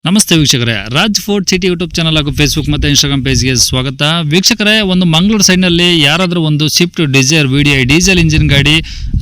ನಮಸ್ತೆ ವೀಕ್ಷಕರೇ, Raj fort city YouTube channel ಹಾಗೂ ಫೇಸ್ಬುಕ್ ಮತ್ತು ಇನ್ಸ್ಟಾಗ್ರಾಮ್ ಪೇಜ್ಗೆ ಸ್ವಾಗತ. ವೀಕ್ಷಕರೇ, ಒಂದು ಮಂಗಳೂರು ಸೈಡ್ನಲ್ಲಿ ಯಾರಾದರೂ ಒಂದು Swift Dzire VDI diesel engine ಗಾಡಿ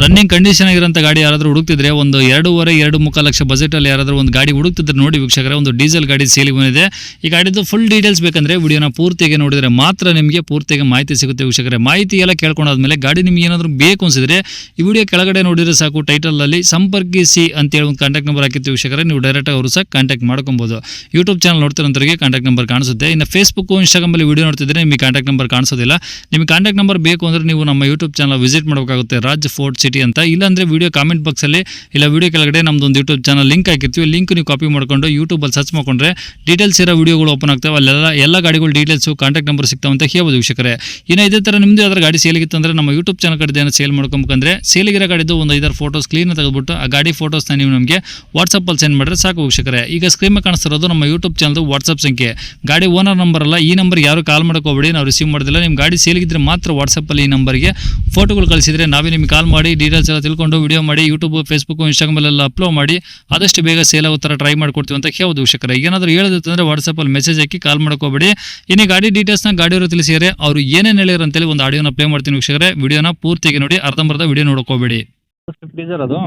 ರನ್ನಿಂಗ್ ಕಂಡೀಷನ್ ಆಗಿರೋಂಥ ಗಾಡಿ ಯಾರಾದರೂ ಹುಡುಕ್ತಿದ್ರೆ, ಒಂದು 2.5 ಲಕ್ಷ ಬಜೆಟಲ್ಲಿ ಯಾರಾದರೂ ಒಂದು ಗಾಡಿ ಹುಡುಕ್ತಿದ್ರೆ ನೋಡಿ ವೀಕ್ಷಕರೇ, ಒಂದು ಡೀಸೆಲ್ ಗಾಡಿ ಸೇಲಿಗೆ ಬಂದಿದೆ. ಈ ಗಾಡಿದು ಫುಲ್ ಡೀಟೇಲ್ಸ್ ಬೇಕಂದರೆ ವಿಡಿಯೋನ ಪೂರ್ತಿಯಾಗಿ ನೋಡಿದರೆ ಮಾತ್ರ ನಿಮಗೆ ಪೂರ್ತಿಯಾಗಿ ಮಾಹಿತಿ ಸಿಗುತ್ತೆ ವೀಕ್ಷಕರೇ. ಮಾಹಿತಿ ಎಲ್ಲ ಕೇಳ್ಕೊಂಡಾದ್ಮೇಲೆ ಗಾಡಿ ನಿಮ್ಗೆ ಏನಾದರೂ ಬೇಕು ಅನಿಸಿದ್ರೆ ಈ ವಿಡಿಯೋ ಕೆಳಗಡೆ ನೋಡಿದರೆ ಸಾಕು, ಟೈಟಲಲ್ಲಿ ಸಂಪರ್ಕಿಸಿ ಅಂತೇಳಿ ಒಂದು ಕಾಂಟ್ಯಾಕ್ಟ್ ನಂಬರ್ ಹಾಕಿರ್ತೀವಿ ವೀಕ್ಷಕರೇ. ನೀವು ಡೈರೆಕ್ಟಾಗಿ ಅವರು ಸಹ ಕಾಂಟ್ಯಾಕ್ಟ್ ಮಾಡ್ಕೊಬೋದು. ಯೂಟ್ಯೂಬ್ ಚಾನಲ್ ನೋಡ್ತಿರೋಂಥವ್ರಿಗೆ ಕಾಂಟ್ಯಾಕ್ಟ್ ನಂಬರ್ ಕಾಣಿಸುತ್ತೆ. ಇನ್ನು ಫೇಸ್ಬುಕ್ ಇನ್ಸ್ಟಾಗ್ರಾಮಲ್ಲಿ ವಿಡಿಯೋ ನೋಡ್ತಿದ್ರೆ ನಿಮಗೆ ಕಾಂಟ್ಯಾಕ್ಟ್ ನಂಬರ್ ಕಾಣಿಸೋದಿಲ್ಲ. ನಿಮಗೆ ಕಾಂಟ್ಯಾಕ್ಟ್ ನಂಬರ್ ಬೇಕು ಅಂದರೆ ನೀವು ನಮ್ಮ ಯೂಟ್ಯೂಬ್ ಚಾನಲ್ ವಿಸಿಟ್ ಮಾಡಬೇಕಾಗುತ್ತೆ, ರಾಜ್ ಫೋರ್ಟ್ ಸಿಟಿ ಅಂತ. ಇಲ್ಲಾಂದರೆ ವಿಡಿಯೋ ಕಾಮೆಂಟ್ ಬಾಕ್ಸಲ್ಲಿ ಇಲ್ಲ ವಿಡಿಯೋ ಕೆಳಗಡೆ ನಮ್ಮದೊಂದು ಯೂಟ್ಯೂಬ್ ಚಾನಲ್ ಲಿಂಕ್ ಹಾಕಿರ್ತೀವಿ. ಲಿಂಕ್ ನೀವು ಕಾಪಿ ಮಾಡ್ಕೊಂಡು ಯೂಟ್ಯೂಬಲ್ಲಿ ಸರ್ಚ್ ಮಾಡ್ಕೊಂಡ್ರೆ ಡೀಟೇಲ್ಸ್ ಇರೋ ವಿಡಿಯೋಗಳು ಓಪನ್ ಆಗ್ತವೆ. ಅಲ್ಲೆಲ್ಲ ಎಲ್ಲ ಗಾಡಿಗಳು ಡೀಟೇಲ್ಸು ಕಾಂಟ್ಯಾಕ್ಟ್ ನಂಬರ್ ಸಿಗ್ತಾವೆ ಅಂತ ಹೇಳ್ಬೋದು ವೀಕ್ಷಕರೇ. ಇನ್ನು ಇದೇ ಥರ ನಿಮ್ಮದು ಯಾವ್ದಾರು ಗಾಡಿ ಸೇಲಿಗಿತ್ತು ಅಂದರೆ ನಮ್ಮ ಯೂಟ್ಯೂಬ್ ಚಾನಲ್ ಕಡೆ ಏನೋ ಸೇಲ್ ಮಾಡ್ಕೊಬೇಕಂದ್ರೆ ಸೇಲಿಗಿರೋ ಗಾಡಿದು ಒಂದು 5 ಫೋಟೋಸ್ ಕ್ಲೀನ್ ತೆಗೆದುಬಿಟ್ಟು ಆ ಗಾಡಿ ಫೋಟೋಸ್ನ ನೀವು ನಮಗೆ ವಾಟ್ಸಪ್ಪಲ್ಲಿ ಸೆಂಡ್ ಮಾಡಿದ್ರೆ ಸಾಕು ವೀಕ್ಷಕರೇ. ಈಗ ಸ್ಕ್ರೀನ್ ಮೇಲೆ ಕಾಣಿಸ್ತಿರೋದು ನಮ್ಮ ಯೂಟ್ಯೂಬ್ ಚಾನಲ್ದು ವಾಟ್ಸಪ್ ಸಂಖ್ಯೆ. ಗಾಡಿ ಓನರ್ ನಂಬರ್ ಅಲ್ಲ, ಈ ನಂಬರ್ ಯಾರು ಕಾಲ್ ಮಾಡೋಕೋಬೇಡಿ, ನಾವು ರಿಸೀವ್ ಮಾಡೋದಿಲ್ಲ. ನಿಮ್ಮ ಗಾಡಿ ಸೇಲಿಗಿದ್ರೆ ಮಾತ್ರ ವಾಟ್ಸಪ್ಪಲ್ಲಿ ಈ ನಂಬರ್ಗೆ ಫೋಟೋಗಳು ಕಳಿಸಿದರೆ ನಾವೇ ನಿಮಗೆ ಕಾಲ್ ಮಾಡಿ ಡೀಟೇಲ್ಸ್ ಎಲ್ಲ ತಿಳ್ಕೊಂಡು ವಿಡಿಯೋ ಮಾಡಿ ಯೂಟ್ಯೂಬ್ ಫೇಸ್ಬುಕ್ ಇನ್ಸ್ಟಾಗ್ರಾಮಲ್ಲೆಲ್ಲ ಅಪ್ಲೋಡ್ ಮಾಡಿ ಆದಷ್ಟು ಬೇಗ ಸೇಲ್ ಆಗೋ ಥರ ಟ್ರೈ ಮಾಡ್ಕೊಡ್ತೀವಿ ಅಂತ ಹೇಳ್ಬೋದು ವೀಕ್ಷಕರೇ. ಏನಾದರೂ ಹೇಳೋದಂದ್ರೆ ವಾಟ್ಸಪ್ಪಲ್ಲಿ ಮೆಸೇಜ್ ಹಾಕಿ ಕಾಲ್ ಮಾಡೋಕೋಬೇಡಿ. ಇನ್ನು ಗಾಡಿ ಡೀಟೇಲ್ಸ್ನ ಗಾಡಿಯವರು ತಿಳಿಸಿದರೆ ಅವರು ಏನೇನು ಹೇಳಿದ್ರು ಅಂತೇಳಿ ಒಂದು ಆಡಿಯೋನ ಪ್ಲೇ ಮಾಡ್ತೀನಿ ವೀಕ್ಷಕರೇ. ವಿಡಿಯೋನ ಪೂರ್ತಿಯಾಗಿ ನೋಡಿ, ಅರ್ಧಂಬರ್ಧ ವಿಡಿಯೋ ನೋಡ್ಕೋಬೇಡಿ. ಸ್ವಿಫ್ಟ್ ಡಿಸೈರ್ ಅದು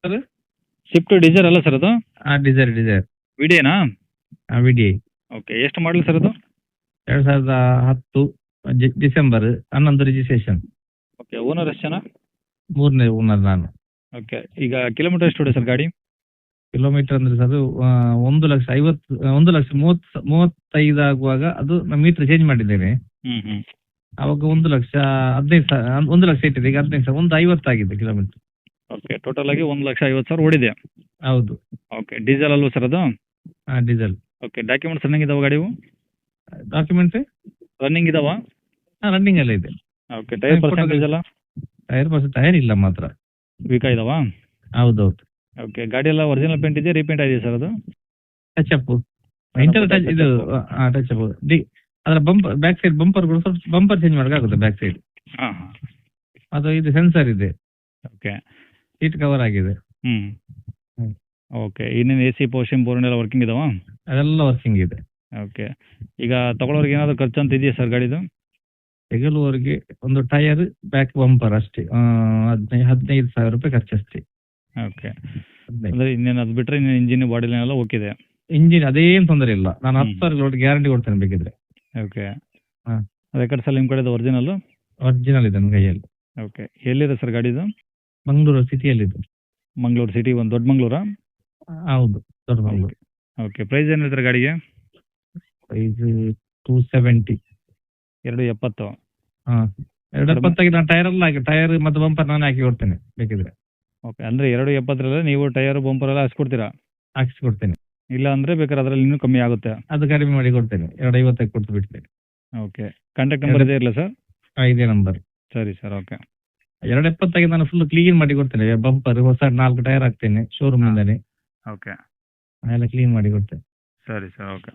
ಸರ್ ಸ್ವಿಫ್ಟ್ ಡಿಸೈರ್ ಅಲ್ಲ ಸರ್ ಅದು ಡಿಸೈರ್ ವಿಡಿಯೋನಾ? VDI ಓಕೆ, ಎಷ್ಟು ಮಾಡಲಿ ಸರ್ ಅದು? 2010 ಡಿಸೆಂಬರ್ 11 ರಿಜಿಸ್ಟ್ರೇಷನ್. ಓಕೆ, ಓನರ್ ಎಷ್ಟು ಜನ? 3ನೇ ಓನರ್ ನಾನು. ಓಕೆ, ಈಗ ಕಿಲೋಮೀಟರ್ ಎಷ್ಟು ಹೊಡೆ ಸರ್ ಗಾಡಿ? ಕಿಲೋಮೀಟರ್ ಅಂದ್ರೆ ಸರ್ 1,50,35 ಆಗುವಾಗ ಅದು ಮೀಟರ್ ಚೇಂಜ್ ಮಾಡಿದ್ದೇನೆ. ಅವಾಗ 1,15,000 1 ಲಕ್ಷ ಇಟ್ಟಿದೆ. ಈಗ 15,000 1,50,000 ಆಗಿದೆ ಕಿಲೋಮೀಟರ್. ಓಕೆ, ಟೋಟಲ್ ಆಗಿ 1,50,000 ಓಡಿದೆ. ಹೌದು. ಓಕೆ, ಡೀಸೆಲ್ ಅಲ್ವಾ ಸರ್ ಅದು? ಡೀಸೆಲ್. ಓಕೆ, ಡಾಕ್ಯುಮೆಂಟ್ಸ್ ರನ್ನಿಂಗ್ ಇದಾವೆ ಗಾಡಿವು? ಡಾಕ್ಯುಮೆಂಟ್ಸ್ ರನ್ನಿಂಗ್ ಇದಾವ? ರನ್ನಿಂಗ್ ಎಲ್ಲ ಇದೆ. ಓಕೆ, ಟೈರ್ ಪರ್ಸೆಂಟೇಜ್ ಎಲ್ಲ? ಟೈರ್ ಇಲ್ಲ ಮಾತ್ರ, ವೀಕಾ ಇದಾವ? ಹೌದೌದು. ಓಕೆ, ಗಾಡಿ ಎಲ್ಲ ಒರಿಜಿನಲ್ ಪೇಂಟ್ ಇದೆ, ರೀಪೇಂಟ್ ಆಗಿದೆ ಸರ್ ಅದು? ಟಚ್ ಅಪ್ ಇಂಟರ್ ಟಚ್ ಇದು ಟಚ್ ಅಪ್. ಅದರ ಬಂಪರ್ ಬ್ಯಾಕ್ ಸೈಡ್ ಬಂಪರ್ಗಳು ಸ್ವಲ್ಪ ಬಂಪರ್ ಚೇಂಜ್ ಮಾಡೋಕ್ಕಾಗುತ್ತೆ ಬ್ಯಾಕ್ ಸೈಡ್. ಹಾಂ ಹಾಂ. ಅದು ಇದು ಸೆನ್ಸರ್ ಇದೆ. ಓಕೆ, ಸೀಟ್ ಕವರ್ ಆಗಿದೆ. ಓಕೆ, ಇನ್ನೇನು AC ಪೋರ್ಷನ್ ಬೋರ್ಡ್ ಎಲ್ಲ ವರ್ಕಿಂಗ್ ಇದಾವ? ಅದೆಲ್ಲ ವರ್ಕಿಂಗ್ ಇದೆ. ಓಕೆ, ಈಗ ತಗೊಳ್ಳೋರಿಗೆ ಏನಾದರೂ ಖರ್ಚು ಅಂತ ಇದೆಯಾ ಸರ್ ಗಾಡಿದು? ತೆಗೆಲುವವರೆಗೆ ಒಂದು ಟೈರ್ ಬ್ಯಾಕ್ ಬಂಪರ್ ಅಷ್ಟೇ, 15,000 ರೂಪಾಯಿ ಖರ್ಚಷ್ಟೇ. ಓಕೆ, ಅಂದರೆ ಇನ್ನೇನು ಅದು ಬಿಟ್ಟರೆ ಇನ್ನೇನು ಇಂಜಿನ್ ಬಾಡಿ ಲೈನ್ ಎಲ್ಲ ಓಕೆ? ಇಂಜಿನ್ ಅದೇನು ತೊಂದರೆ ಇಲ್ಲ. ನಾನು 10,000 ಗ್ಯಾರಂಟಿ ಕೊಡ್ತೇನೆ ಬೇಕಿದ್ರೆ. ಓಕೆ, ಹಾಂ. ರೆಕಾರ್ಡ್ಸ್ ಎಲ್ಲ ನಿಮ್ಮ ಕಡೆದು ಒರಿಜಿನಲ್ಲು? ಒರಿಜಿನಲ್ ಇದೆ ನನ್ನ ಕೈಯಲ್ಲಿ. ಓಕೆ, ಎಲ್ಲಿದೆ ಸರ್ ಗಾಡಿದು? ಮಂಗಳೂರು ಸಿಟಿಯಲ್ಲಿದೆ. ಮಂಗಳೂರು ಸಿಟಿ, ಒಂದು ದೊಡ್ಡ ಮಂಗಳೂರಾ? ಹೌದು, ದೊಡ್ಡ ಮಂಗಳೂರು. ಓಕೆ, ಪ್ರೈಸ್ ಏನು ಹೇಳ್ತಾರೆ ಗಾಡಿಗೆ? ಪ್ರೈಸ್ 270. 270. ಹಾಂ, 270 ನಾನು ಟೈರ್ ಮತ್ತು ಬಂಪರ್ ನಾನು ಹಾಕಿ ಕೊಡ್ತೇನೆ ಬೇಕಿದ್ರೆ. ಓಕೆ, ಅಂದರೆ 270 ನೀವು ಟೈರ್ ಬಂಪರ್ ಎಲ್ಲ ಹಾಕ್ಸ್ಕೊಡ್ತೀರಾ? ಹಾಕಿಸಿ ಕೊಡ್ತೇನೆ. ಇಲ್ಲ ಅಂದರೆ ಬೇಕಾದ್ರೆ ಅದರಲ್ಲಿ ಇನ್ನೂ ಕಮ್ಮಿ ಆಗುತ್ತೆ? ಅದು ಕಡಿಮೆ ಮಾಡಿ ಕೊಡ್ತೇನೆ, 250 ಕೊಟ್ಟು ಬಿಡ್ತೇನೆ. ಓಕೆ, ಕಾಂಟ್ಯಾಕ್ಟ್ ನಂಬರ್ ಇದೆ ಇಲ್ಲ ಸರ್? ಇದೇ ನಂಬರ್. ಸರಿ ಸರ್, ಓಕೆ. 270 ನಾನು ಫುಲ್ ಕ್ಲೀನ್ ಮಾಡಿ ಕೊಡ್ತೇನೆ. ಬಂಪರ್ ಹೊಸ 4 ಟೈರ್ ಹಾಕ್ತೇನೆ ಶೋರೂಮ್ ಇಂದಾನೆ. ಓಕೆ, ಎಲ್ಲ ಕ್ಲೀನ್ ಮಾಡಿ ಕೊಡ್ತೇನೆ. ಸರಿ ಸರ್, ಓಕೆ.